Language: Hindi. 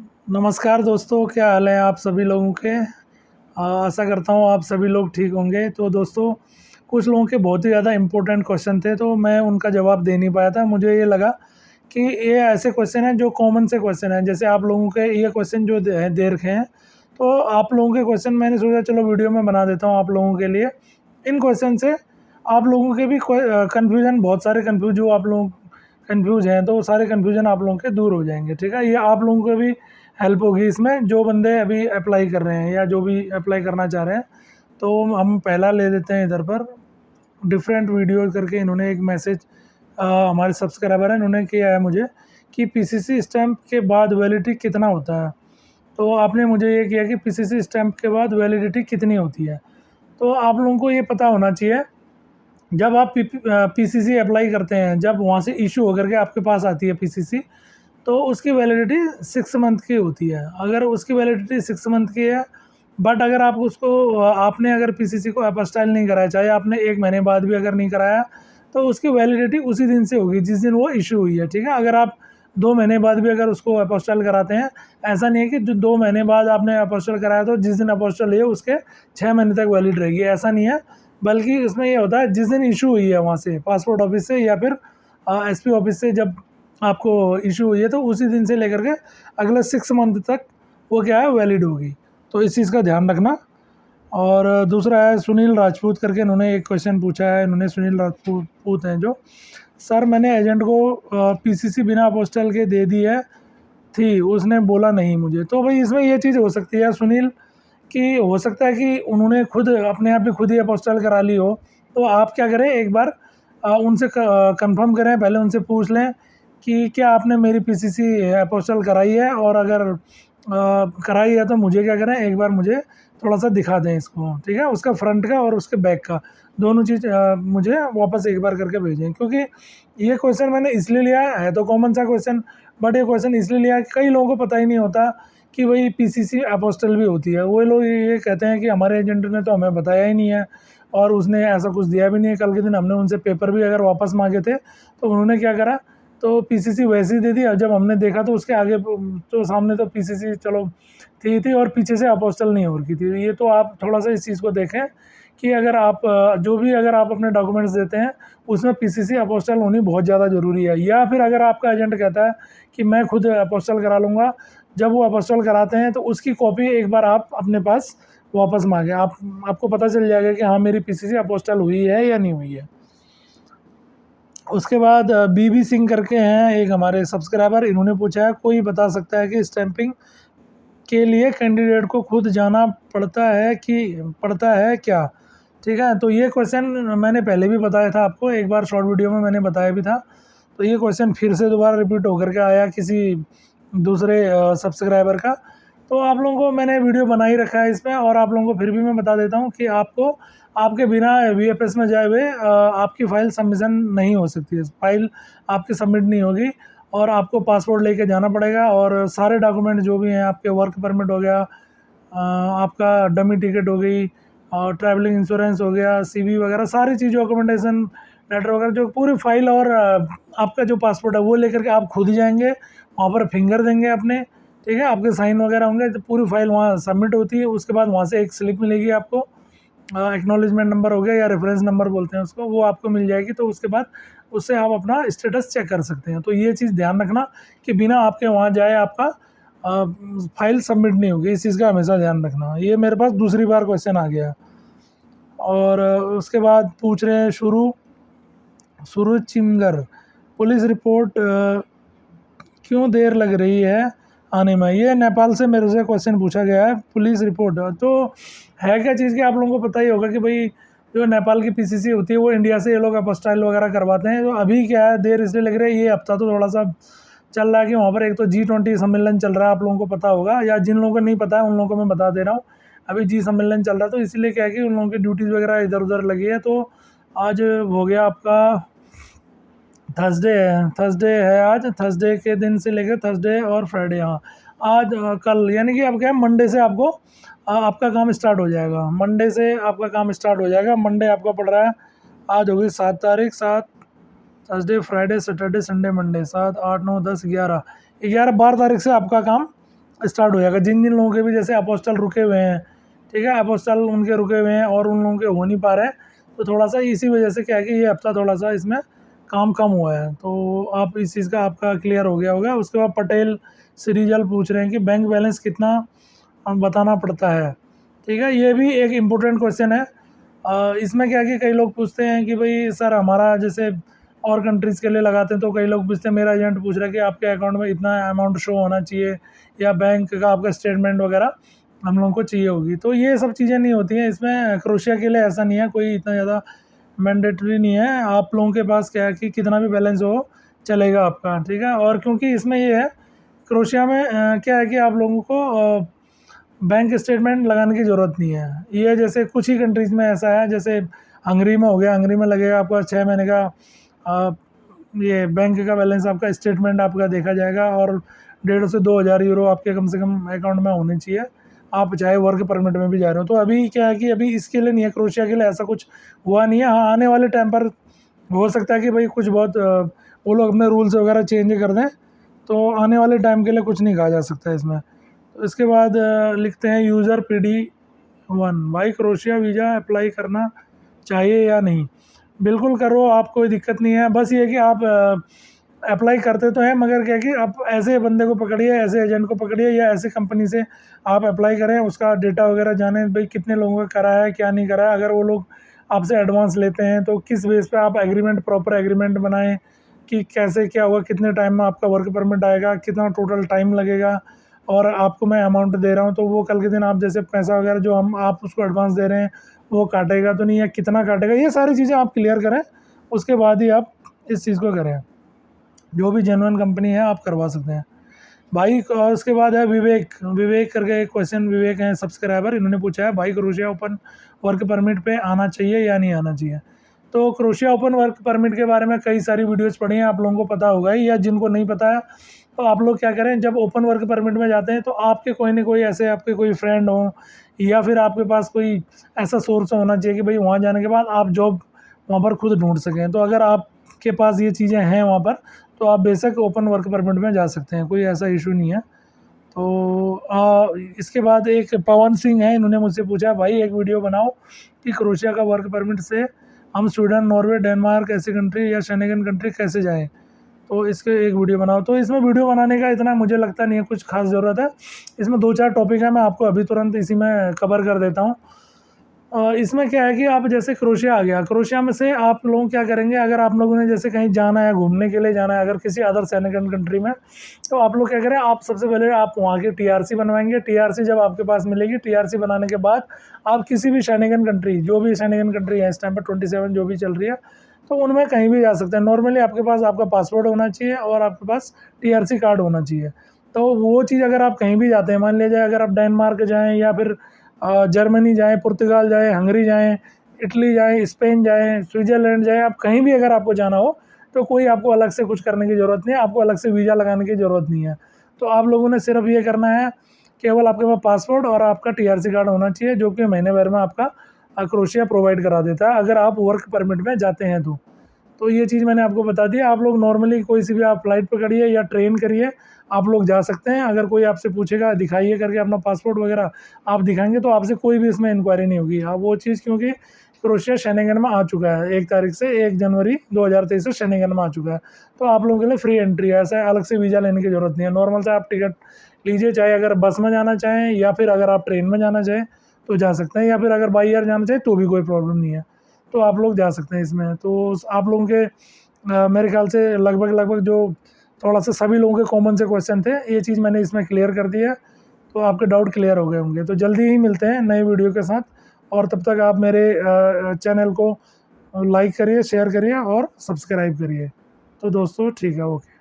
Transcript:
नमस्कार दोस्तों, क्या हाल है आप सभी लोगों के। आशा करता हूँ आप सभी लोग ठीक होंगे। तो दोस्तों, कुछ लोगों के बहुत ही ज़्यादा इम्पोर्टेंट क्वेश्चन थे, तो मैं उनका जवाब दे नहीं पाया था। मुझे ये लगा कि ये ऐसे क्वेश्चन हैं जो कॉमन से क्वेश्चन हैं, जैसे आप लोगों के ये क्वेश्चन जो दे रखे हैं, तो आप लोगों के क्वेश्चन मैंने सोचा चलो वीडियो में बना देता हूँ आप लोगों के लिए। इन क्वेश्चन से आप लोगों के भी कन्फ्यूज़न, बहुत सारे कन्फ्यूज जो आप लोग कन्फ्यूज हैं, तो सारे कन्फ्यूजन आप लोगों के दूर हो जाएंगे। ठीक है, ये आप लोगों को भी हेल्प होगी इसमें, जो बंदे अभी अप्लाई कर रहे हैं या जो भी अप्लाई करना चाह रहे हैं। तो हम पहला ले लेते हैं इधर पर, डिफरेंट वीडियो करके इन्होंने एक मैसेज हमारे सब्सक्राइबर हैं, इन्होंने किया है मुझे कि पीसीसी स्टैंप के बाद वैलिडिटी कितना होता है। तो आपने मुझे ये किया कि पीसीसी स्टैंप के बाद वैलिडिटी कितनी होती है। तो आप लोगों को ये पता होना चाहिए, जब आप पीसीसी अप्लाई करते हैं, जब वहाँ से इशू होकर के आपके पास आती है पीसीसी, तो उसकी वैलिडिटी 6 मंथ की होती है। अगर उसकी वैलिडिटी 6 मंथ की है, बट अगर आप उसको आपने अगर पीसीसी को अपस्टाइल नहीं कराया, चाहे आपने 1 महीने बाद भी अगर नहीं कराया, तो उसकी वैलिडिटी उसी दिन से होगी जिस दिन वो इशू हुई है। ठीक है, अगर आप 2 महीने बाद भी अगर उसको अपस्टाइल कराते हैं, ऐसा नहीं है कि जो 2 महीने बाद आपने अपस्टाइल कराया तो जिस दिन अपस्टाइल है उसके 6 महीने तक वैलिड रहेगी, ऐसा नहीं है। बल्कि इसमें ये होता है, जिस दिन इशू हुई है वहाँ से पासपोर्ट ऑफिस से या फिर एसपी ऑफिस से, जब आपको इशू हुई है, तो उसी दिन से लेकर के अगले 6 मंथ तक वो क्या है, वैलिड होगी। तो इस चीज़ का ध्यान रखना। और दूसरा है सुनील राजपूत करके, इन्होंने एक क्वेश्चन पूछा है। इन्होंने सुनील राजपूत हैं जो, सर मैंने एजेंट को पीसीसी बिना अपोस्टल के दे दी है थी, उसने बोला नहीं मुझे। तो भाई इसमें ये चीज़ हो सकती है सुनील, कि हो सकता है कि उन्होंने खुद अपने आप ही खुद ही अपोस्टल करा ली हो। तो आप क्या करें, एक बार उनसे कंफर्म करें, पहले उनसे पूछ लें कि क्या आपने मेरी पीसीसी अपोस्टल कराई है, और अगर कराई है तो मुझे क्या करें, एक बार मुझे थोड़ा सा दिखा दें इसको। ठीक है, उसका फ्रंट का और उसके बैक का दोनों चीज़ मुझे वापस एक बार करके भेजें। क्योंकि ये क्वेश्चन मैंने इसलिए लिया है तो कॉमन सा क्वेश्चन, बट ये क्वेश्चन इसलिए लिया है कि कई लोगों को पता ही नहीं होता कि भाई पीसीसी अपोस्टल भी होती है। वो लोग ये कहते हैं कि हमारे एजेंट ने तो हमें बताया ही नहीं है और उसने ऐसा कुछ दिया भी नहीं है। कल के दिन हमने उनसे पेपर भी अगर वापस मांगे थे, तो उन्होंने क्या करा, तो पीसीसी वैसे ही दे दी। और जब हमने देखा तो उसके आगे तो सामने तो पीसीसी चलो थी और पीछे से अपोस्टल नहीं हो रखी थी। ये तो आप थोड़ा सा इस चीज़ को देखें कि अगर आप जो भी अगर आप अपने डॉक्यूमेंट्स देते हैं, उसमें पीसीसी अपोस्टल होनी बहुत ज़्यादा ज़रूरी है। या फिर अगर आपका एजेंट कहता है कि मैं खुद अपोस्टल करा लूँगा, जब वो अपोस्टल कराते हैं तो उसकी कॉपी एक बार आप अपने पास वापस मांगे। आपको पता चल जाएगा कि हाँ मेरी पीसीसी अपोस्टल हुई है या नहीं हुई है। उसके बाद बीबी सिंह करके हैं एक हमारे सब्सक्राइबर, इन्होंने पूछा है कोई बता सकता है कि स्टैंपिंग के लिए कैंडिडेट को खुद जाना पड़ता है क्या। ठीक है, तो ये क्वेश्चन मैंने पहले भी बताया था आपको, एक बार शॉर्ट वीडियो में मैंने बताया भी था। तो ये क्वेश्चन फिर से दोबारा रिपीट होकर के आया किसी दूसरे सब्सक्राइबर का। तो आप लोगों को मैंने वीडियो बना ही रखा है इसमें, और आप लोगों को फिर भी मैं बता देता हूँ कि आपको आपके बिना वीएफएस में जाए हुए आपकी फ़ाइल सबमिशन नहीं हो सकती है, फाइल आपकी सबमिट नहीं होगी। और आपको पासपोर्ट लेके जाना पड़ेगा, और सारे डॉक्यूमेंट जो भी हैं, आपके वर्क परमिट हो गया, आपका डमी टिकट हो गई, और ट्रैवलिंग इंश्योरेंस हो गया, सीवी वगैरह सारी चीज़, डॉक्यूमेंटेशन लेटर वगैरह, जो पूरी फाइल, और आपका जो पासपोर्ट है वो लेकर के आप खुद ही जाएंगे, वहाँ पर फिंगर देंगे अपने। ठीक है, आपके साइन वगैरह होंगे, तो पूरी फाइल वहाँ सबमिट होती है। उसके बाद वहाँ से एक स्लिप मिलेगी आपको, एक्नॉलेजमेंट नंबर हो गया या रेफरेंस नंबर बोलते हैं उसको, वो आपको मिल जाएगी। तो उसके बाद उससे आप अपना स्टेटस चेक कर सकते हैं। तो ये चीज़ ध्यान रखना कि बिना आपके वहाँ जाए आपका फाइल सबमिट नहीं होगी, इस चीज़ का हमेशा ध्यान रखना। ये मेरे पास दूसरी बार क्वेश्चन आ गया। और उसके बाद पूछ रहे हैं सूरज चिमगर, पुलिस रिपोर्ट क्यों देर लग रही है आने में। ये नेपाल से मेरे से क्वेश्चन पूछा गया है, पुलिस रिपोर्ट। तो है क्या चीज़ की आप लोगों को पता ही होगा कि भाई जो नेपाल की पीसीसी होती है वो इंडिया से ये लोग अपोस्टाइल वगैरह करवाते हैं। तो अभी क्या है, देर इसलिए लग रही है, ये हफ्ता तो थोड़ा सा चल रहा है कि वहाँ पर एक तो G20 सम्मेलन चल रहा है, आप लोगों को पता होगा, या जिन लोगों को नहीं पता है उन लोगों को मैं बता दे रहा हूँ। अभी जी सम्मेलन चल रहा है, तो इसलिए क्या है कि उन लोगों की ड्यूटीज़ वगैरह इधर उधर लगी है। तो आज हो गया आपका थर्सडे है आज, थर्सडे के दिन से लेकर थर्सडे और फ्राइडे, हाँ आज कल, यानी कि अब क्या है, मंडे से आपको आपका काम स्टार्ट हो जाएगा। मंडे से आपका काम स्टार्ट हो जाएगा। मंडे आपका पड़ रहा है, आज होगी 7 तारीख, 7 Thursday Friday Saturday Sunday Monday, 7 8 9 10 11 12 तारीख से आपका काम स्टार्ट हो जाएगा। जिन जिन लोगों के भी जैसे अपोस्टल रुके हुए हैं, ठीक है, अपोस्टल उनके रुके हुए हैं और उन लोगों के हो नहीं पा रहे हैं, तो थोड़ा सा इसी वजह से क्या है कि ये हफ्ता थोड़ा सा इसमें काम कम हुआ है। तो आप इस चीज़ का आपका क्लियर हो गया होगा। उसके बाद पटेल श्रीजल पूछ रहे हैं कि बैंक बैलेंस कितना बताना पड़ता है, ठीक है, ये भी एक इम्पोर्टेंट क्वेश्चन है। इसमें क्या है कि कई लोग पूछते हैं कि भाई सर हमारा जैसे और कंट्रीज़ के लिए लगाते हैं तो कई लोग पूछते हैं, मेरा एजेंट पूछ रहा है कि आपके अकाउंट में इतना अमाउंट शो होना चाहिए या बैंक का आपका स्टेटमेंट वगैरह हम लोगों को चाहिए होगी। तो ये सब चीज़ें नहीं होती हैं इसमें। क्रोशिया के लिए ऐसा नहीं है, कोई इतना ज़्यादा मैंडेटरी नहीं है। आप लोगों के पास क्या है कि कितना भी बैलेंस हो चलेगा आपका, ठीक है। और क्योंकि इसमें ये है क्रोशिया में क्या है कि आप लोगों को बैंक स्टेटमेंट लगाने की ज़रूरत नहीं है। ये जैसे कुछ ही कंट्रीज़ में ऐसा है, जैसे हंगरी में हो गया, हंगरी में लगेगा आपका 6 महीने का ये बैंक का बैलेंस, आपका स्टेटमेंट आपका देखा जाएगा और 1,500 से 2,000 यूरो आपके कम से कम अकाउंट में होने चाहिए, आप चाहे वर्क परमिट में भी जा रहे हो। तो अभी क्या है कि अभी इसके लिए नहीं है, क्रोशिया के लिए ऐसा कुछ हुआ नहीं है। हाँ, आने वाले टाइम पर हो सकता है कि भाई कुछ बहुत वो लोग अपने रूल्स वगैरह चेंज कर दें, तो आने वाले टाइम के लिए कुछ नहीं कहा जा सकता इसमें। तो इसके बाद लिखते हैं यूज़र PD1, भाई क्रोशिया वीज़ा अप्लाई करना चाहिए या नहीं? बिल्कुल करो, आप कोई दिक्कत नहीं है। बस ये है कि आप अप्लाई करते तो हैं, मगर क्या है कि आप ऐसे बंदे को पकड़िए, ऐसे एजेंट को पकड़िए या ऐसे कंपनी से आप अप्लाई करें, उसका डेटा वगैरह जानें, भाई कितने लोगों का कराया है क्या नहीं कराया। अगर वो लोग आपसे एडवांस लेते हैं तो किस बेस पे आप एग्रीमेंट, प्रॉपर एग्रीमेंट बनाएं कि कैसे क्या होगा, कितने टाइम में आपका वर्क परमिट आएगा, कितना टोटल टाइम लगेगा और आपको मैं अमाउंट दे रहा हूँ तो वो कल के दिन आप जैसे पैसा वगैरह जो हम आप उसको एडवांस दे रहे हैं वो काटेगा तो नहीं, या कितना काटेगा, ये सारी चीज़ें आप क्लियर करें, उसके बाद ही आप इस चीज़ को करें। जो भी जेन्युइन कंपनी है आप करवा सकते हैं भाई। और उसके बाद है विवेक, विवेक करके एक क्वेश्चन, विवेक हैं सब्सक्राइबर, इन्होंने पूछा है भाई क्रोशिया ओपन वर्क परमिट पे आना चाहिए या नहीं आना चाहिए। तो क्रोशिया ओपन वर्क परमिट के बारे में कई सारी वीडियोस पढ़ी हैं, आप लोगों को पता होगा ही, या जिनको नहीं पता है तो आप लोग क्या करें, जब ओपन वर्क परमिट में जाते हैं तो आपके कोई ना कोई ऐसे आपके कोई फ्रेंड हो या फिर आपके पास कोई ऐसा सोर्स होना चाहिए कि भाई वहाँ जाने के बाद आप जॉब वहाँ पर खुद ढूंढ सकें। तो अगर आपके पास ये चीज़ें हैं वहाँ पर तो आप बेशक ओपन वर्क परमिट में जा सकते हैं, कोई ऐसा इशू नहीं है। तो इसके बाद एक पवन सिंह है, इन्होंने मुझसे पूछा भाई एक वीडियो बनाओ कि क्रोशिया का वर्क परमिट से हम स्वीडन, नॉर्वे, डेनमार्क ऐसी कंट्री या शेंगेन कंट्री कैसे जाएं। तो इसके एक वीडियो बनाओ। तो इसमें वीडियो बनाने का इतना मुझे लगता नहीं है कुछ खास ज़रूरत है। इसमें 2-4 टॉपिक है, मैं आपको अभी तुरंत इसी में कवर कर देता हूँ। इसमें क्या है कि आप जैसे क्रोशिया आ गया, क्रोशिया में से आप लोग क्या करेंगे, अगर आप लोगों ने जैसे कहीं जाना है, घूमने के लिए जाना है अगर किसी अदर शेंगेन कंट्री में, तो आप लोग क्या करें, आप सबसे पहले आप वहाँ की TRC बनवाएंगे। TRC जब आपके पास मिलेगी, TRC बनाने के बाद आप किसी भी शेंगेन कंट्री, जो भी शेंगेन कंट्री है इस टाइम पर 27 जो भी चल रही है, तो उनमें कहीं भी जा सकते हैं। नॉर्मली आपके पास आपका पासपोर्ट होना चाहिए और आपके पास TRC कार्ड होना चाहिए। तो वो चीज़ अगर आप कहीं भी जाते हैं, मान लीजिए अगर आप डेनमार्क जाएँ या फिर जर्मनी जाएँ, पुर्तगाल जाएँ, हंगरी जाएँ, इटली जाएँ, स्पेन जाएँ, स्विट्ज़रलैंड जाएँ, आप कहीं भी अगर आपको जाना हो तो कोई आपको अलग से कुछ करने की ज़रूरत नहीं है, आपको अलग से वीज़ा लगाने की ज़रूरत नहीं है। तो आप लोगों ने सिर्फ ये करना है, केवल आपके पास पासपोर्ट और आपका TRC कार्ड होना चाहिए, जो कि महीने भर में आपका क्रोशिया प्रोवाइड करा देता है अगर आप वर्क परमिट में जाते हैं तो। तो ये चीज़ मैंने आपको बता दी। आप लोग नॉर्मली कोई सी भी आप फ्लाइट पकड़िए या ट्रेन करिए, आप लोग जा सकते हैं। अगर कोई आपसे पूछेगा दिखाइए करके अपना पासपोर्ट वगैरह आप दिखाएंगे तो आपसे कोई भी इसमें इंक्वायरी नहीं होगी। आप वो चीज़, क्योंकि क्रोशिया शेंगेन में आ चुका है 1 तारीख से, 1 जनवरी 2023 से शेंगेन में आ चुका है, तो आप लोगों के लिए फ्री एंट्री है, ऐसा अलग से वीज़ा लेने की ज़रूरत नहीं है। नॉर्मल से आप टिकट लीजिए, चाहे अगर बस में जाना चाहें या फिर अगर आप ट्रेन में जाना चाहें तो जा सकते हैं, या फिर अगर बाई एयर जाना चाहें तो भी कोई प्रॉब्लम नहीं है, तो आप लोग जा सकते हैं इसमें। तो आप लोगों के मेरे ख्याल से लगभग जो थोड़ा सा सभी लोगों के कॉमन से क्वेश्चन थे, ये चीज़ मैंने इसमें क्लियर कर दिया है, तो आपके डाउट क्लियर हो गए होंगे। तो जल्दी ही मिलते हैं नए वीडियो के साथ, और तब तक आप मेरे चैनल को लाइक करिए, शेयर करिए और सब्सक्राइब करिए। तो दोस्तों ठीक है, ओके।